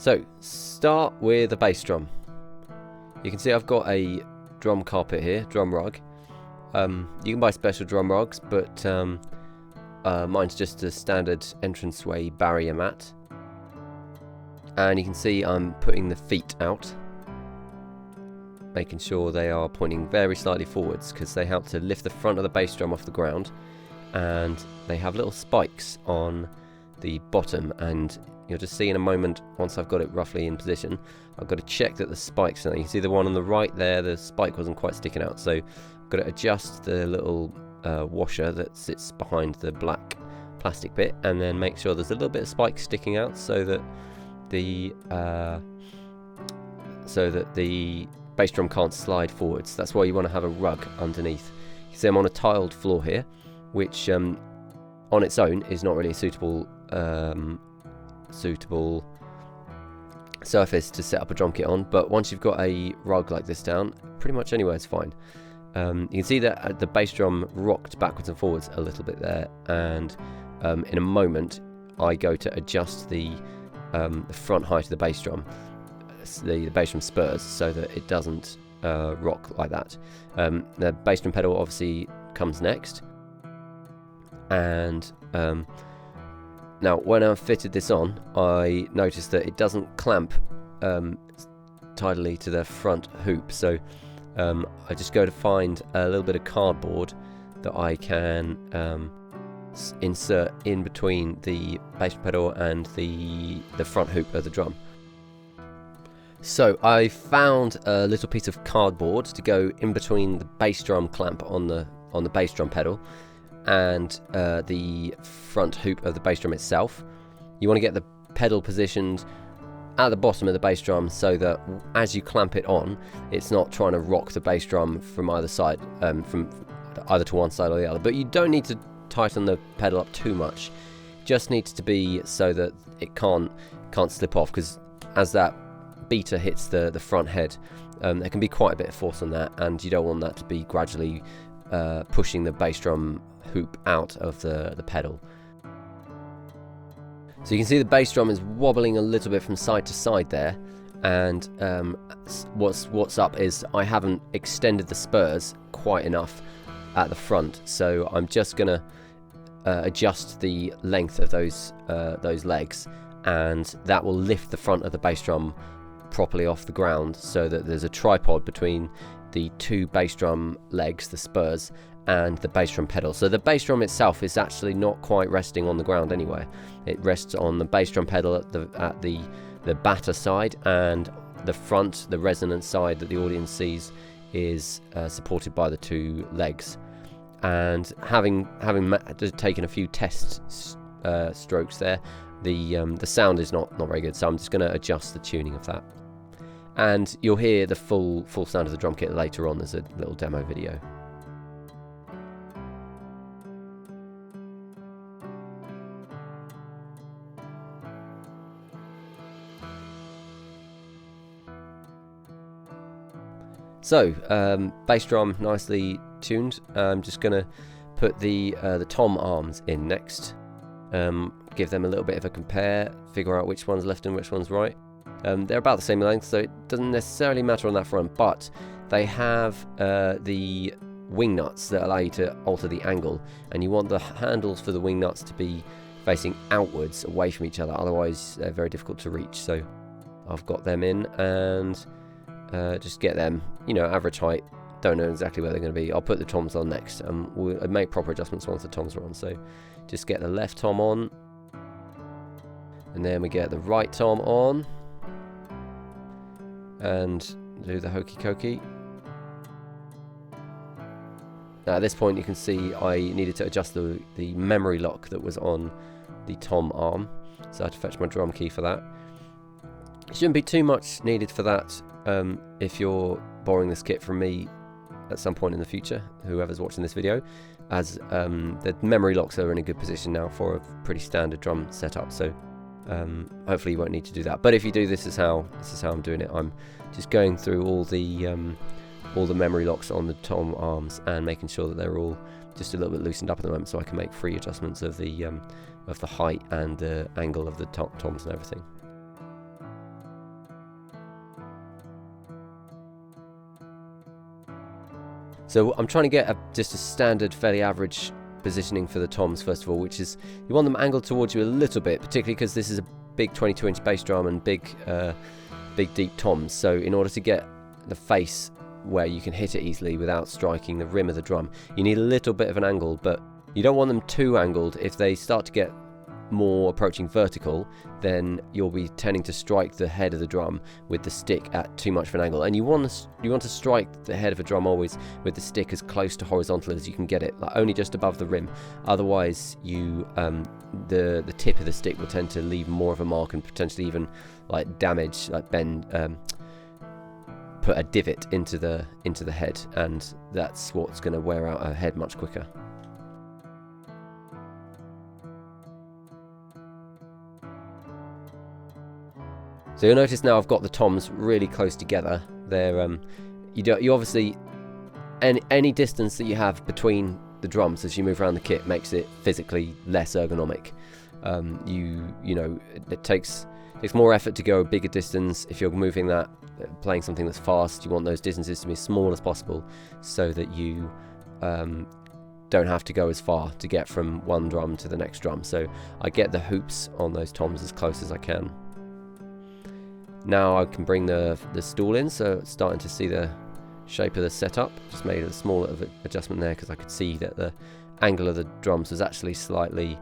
So start with the bass drum. You can see I've got a drum carpet here, drum rug. You can buy special drum rugs, but mine's just a standard entranceway barrier mat. And you can see I'm putting the feet out, making sure they are pointing very slightly forwards, because they help to lift the front of the bass drum off the ground, and they have little spikes on the bottom, and you'll just see in a moment, once I've got it roughly in position, I've got to check that the spikes, now you can see the one on the right there, the spike wasn't quite sticking out, so I've got to adjust the little washer that sits behind the black plastic bit, and then make sure there's a little bit of spike sticking out so that the bass drum can't slide forwards. That's why you want to have a rug underneath. You can see I'm on a tiled floor here, which on its own is not really a suitable surface to set up a drum kit on, but once you've got a rug like this down, pretty much anywhere is fine. You can see that the bass drum rocked backwards and forwards a little bit there, and in a moment I go to adjust the front height of the bass drum, the bass drum spurs, so that it doesn't rock like that. The bass drum pedal obviously comes next, and now when I've fitted this on, I noticed that it doesn't clamp tidily to the front hoop, so I just go to find a little bit of cardboard that I can insert in between the bass pedal and the front hoop of the drum. So I found a little piece of cardboard to go in between the bass drum clamp on the bass drum pedal and the front hoop of the bass drum itself. You want to get the pedal positioned at the bottom of the bass drum so that as you clamp it on, it's not trying to rock the bass drum from either side, from either to one side or the other. But you don't need to tighten the pedal up too much. Just needs to be so that it can't slip off, because as that beater hits the front head, there can be quite a bit of force on that, and you don't want that to be gradually pushing the bass drum hoop out of the pedal. So you can see the bass drum is wobbling a little bit from side to side there, and what's up is I haven't extended the spurs quite enough at the front, so I'm just gonna adjust the length of those legs, and that will lift the front of the bass drum properly off the ground, so that there's a tripod between the two bass drum legs, the spurs, and the bass drum pedal. So the bass drum itself is actually not quite resting on the ground anyway. It rests on the bass drum pedal at the batter side, and the front, the resonance side that the audience sees, is supported by the two legs. And having taken a few test strokes there, the sound is not very good, so I'm just going to adjust the tuning of that. And you'll hear the full sound of the drum kit later on. There's a little demo video. So bass drum nicely tuned. I'm just going to put the tom arms in next. Give them a little bit of a compare, figure out which one's left and which one's right. They're about the same length, so it doesn't necessarily matter on that front, but they have the wing nuts that allow you to alter the angle, and you want the handles for the wing nuts to be facing outwards away from each other, otherwise they're very difficult to reach. So I've got them in, and just get them, average height. Don't know exactly where they're going to be. I'll put the toms on next, and we'll make proper adjustments once the toms are on. So just get the left tom on, and then we get the right tom on, and do the hokey cokey. Now at this point you can see I needed to adjust the memory lock that was on the tom arm, so I had to fetch my drum key for that. It shouldn't be too much needed for that if you're borrowing this kit from me at some point in the future, whoever's watching this video, as the memory locks are in a good position now for a pretty standard drum setup, so hopefully you won't need to do that. But if you do, this is how I'm doing it. I'm just going through all the memory locks on the tom arms and making sure that they're all just a little bit loosened up at the moment, so I can make free adjustments of the height and the angle of the toms and everything. So I'm trying to get just a standard, fairly average positioning for the toms first of all, which is you want them angled towards you a little bit, particularly because this is a big 22-inch bass drum and big deep toms. So in order to get the face where you can hit it easily without striking the rim of the drum, you need a little bit of an angle, but you don't want them too angled. If they start to get more approaching vertical, then you'll be tending to strike the head of the drum with the stick at too much of an angle. And you want to strike the head of a drum always with the stick as close to horizontal as you can get it, like only just above the rim. Otherwise, you the tip of the stick will tend to leave more of a mark and potentially even like damage, like bend, put a divot into the head, and that's what's going to wear out a head much quicker. So you'll notice now I've got the toms really close together. They're you obviously any distance that you have between the drums as you move around the kit makes it physically less ergonomic. You know, it takes more effort to go a bigger distance. If you're moving that, playing something that's fast, you want those distances to be as small as possible so that you don't have to go as far to get from one drum to the next drum. So I get the hoops on those toms as close as I can. Now I can bring the stool in, so it's starting to see the shape of the setup. Just made a small adjustment there because I could see that the angle of the drums was actually slightly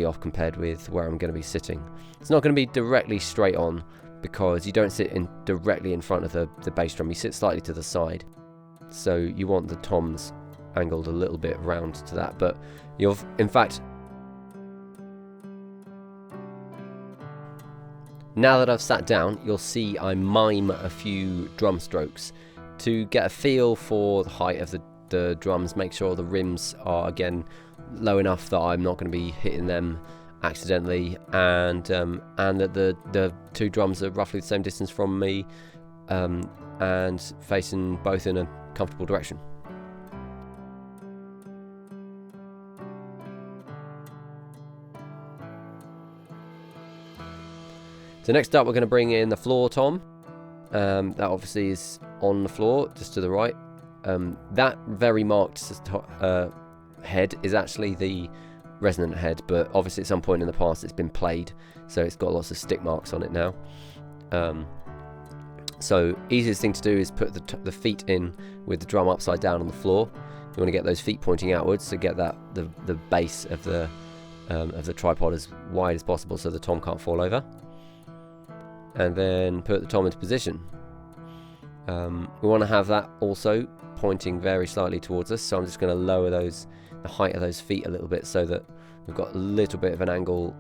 off compared with where I'm going to be sitting. It's not going to be directly straight on because you don't sit directly in front of the bass drum. You sit slightly to the side, so you want the toms angled a little bit round to that. But in fact, now that I've sat down, you'll see I mime a few drum strokes to get a feel for the height of the drums, make sure the rims are again low enough that I'm not going to be hitting them accidentally, and that the two drums are roughly the same distance from me, and facing both in a comfortable direction. So next up we're going to bring in the floor tom. That obviously is on the floor just to the right. That very marked head is actually the resonant head, but obviously at some point in the past it's been played, so it's got lots of stick marks on it now. So easiest thing to do is put the feet in with the drum upside down on the floor. You want to get those feet pointing outwards to get that the base of the tripod as wide as possible so the tom can't fall over. And then put the tom into position. We want to have that also pointing very slightly towards us, so I'm just going to lower the height of those feet a little bit so that we've got a little bit of an angle.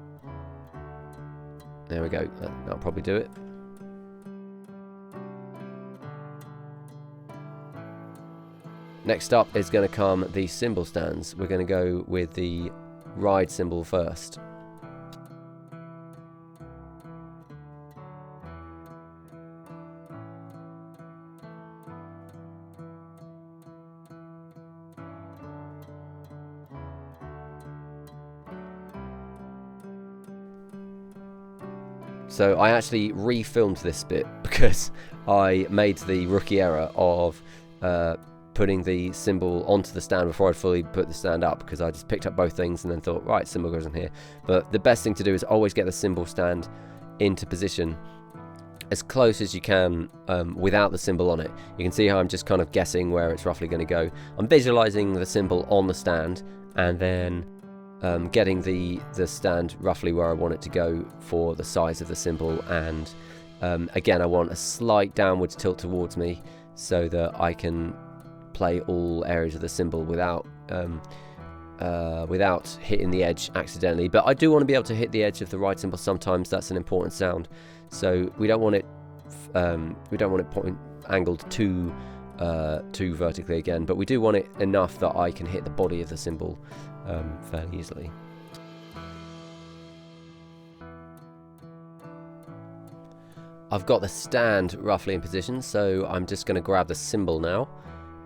There we go, that'll probably do it. Next up is going to come the cymbal stands. We're going to go with the ride cymbal first. So I actually refilmed this bit because I made the rookie error of putting the cymbal onto the stand before I'd fully put the stand up, because I just picked up both things and then thought, right, cymbal goes in here. But the best thing to do is always get the cymbal stand into position as close as you can without the cymbal on it. You can see how I'm just kind of guessing where it's roughly going to go. I'm visualizing the cymbal on the stand and then getting the stand roughly where I want it to go for the size of the cymbal, and again I want a slight downwards tilt towards me so that I can play all areas of the cymbal without hitting the edge accidentally. But I do want to be able to hit the edge of the ride cymbal sometimes. That's an important sound, so we don't want it angled too vertically again, but we do want it enough that I can hit the body of the cymbal fairly easily. I've got the stand roughly in position, so I'm just going to grab the cymbal now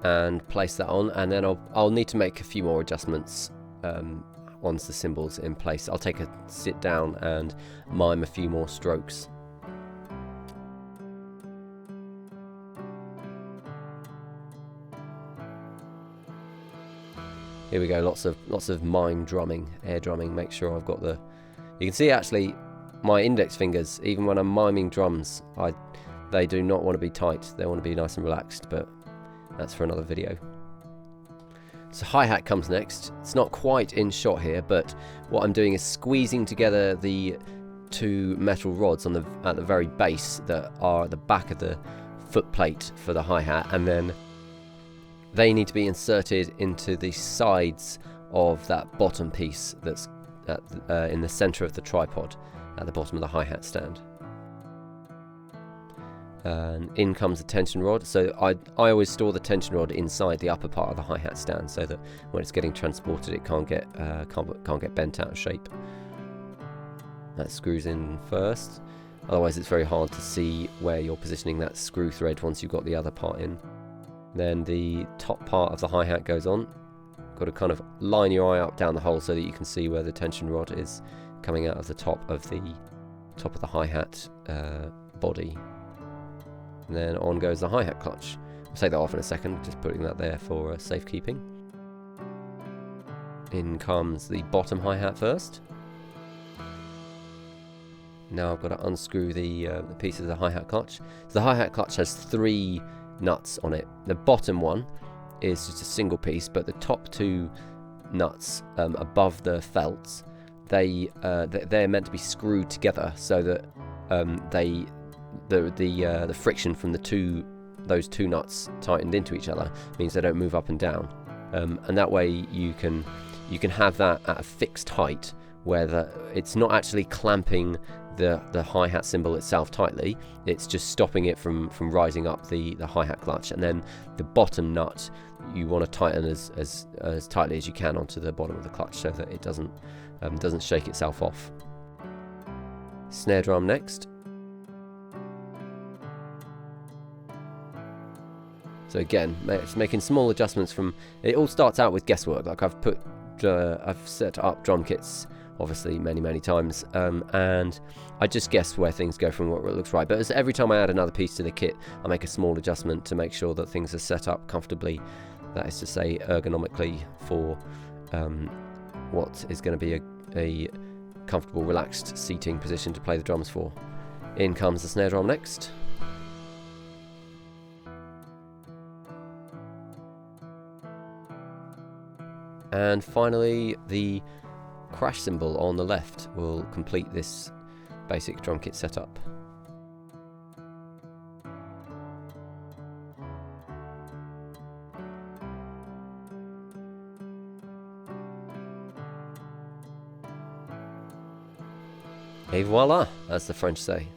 and place that on, and then I'll need to make a few more adjustments once the cymbal's in place. I'll take a sit down and mime a few more strokes. Here we go, lots of mime drumming, air drumming. Make sure I've got the... You can see actually my index fingers, even when I'm miming drums, they do not want to be tight. They want to be nice and relaxed, but that's for another video. So hi-hat comes next. It's not quite in shot here, but what I'm doing is squeezing together the two metal rods at the very base that are at the back of the foot plate for the hi-hat, and then they need to be inserted into the sides of that bottom piece that's in the center of the tripod at the bottom of the hi-hat stand. And in comes the tension rod. So I always store the tension rod inside the upper part of the hi-hat stand, so that when it's getting transported it can't get bent out of shape. That screws in first, otherwise it's very hard to see where you're positioning that screw thread once you've got the other part in. Then the top part of the hi-hat goes on. Got to kind of line your eye up down the hole so that you can see where the tension rod is coming out of the top of the hi-hat body. And then on goes the hi-hat clutch. I'll take that off in a second, just putting that there for safekeeping. In comes the bottom hi-hat first. Now I've got to unscrew the pieces of the hi-hat clutch. So the hi-hat clutch has 3 nuts on it. The bottom one is just a single piece, but the top 2 nuts above the felts, they're meant to be screwed together so that the friction from those two nuts tightened into each other means they don't move up and down, and that way you can have that at a fixed height where it's not actually clamping the hi-hat cymbal itself tightly, it's just stopping it from rising up the hi-hat clutch. And then the bottom nut you want to tighten as tightly as you can onto the bottom of the clutch so that it doesn't shake itself off. Snare drum next. So again, making small adjustments from... It all starts out with guesswork. Like I've set up drum kits obviously many times, and I just guess where things go from what looks right. But every time I add another piece to the kit, I make a small adjustment to make sure that things are set up comfortably. That is to say, ergonomically, for what is going to be a comfortable, relaxed seating position to play the drums for. In comes the snare drum next. And finally, the crash cymbal on the left will complete this basic drum kit setup. Et voila, as the French say.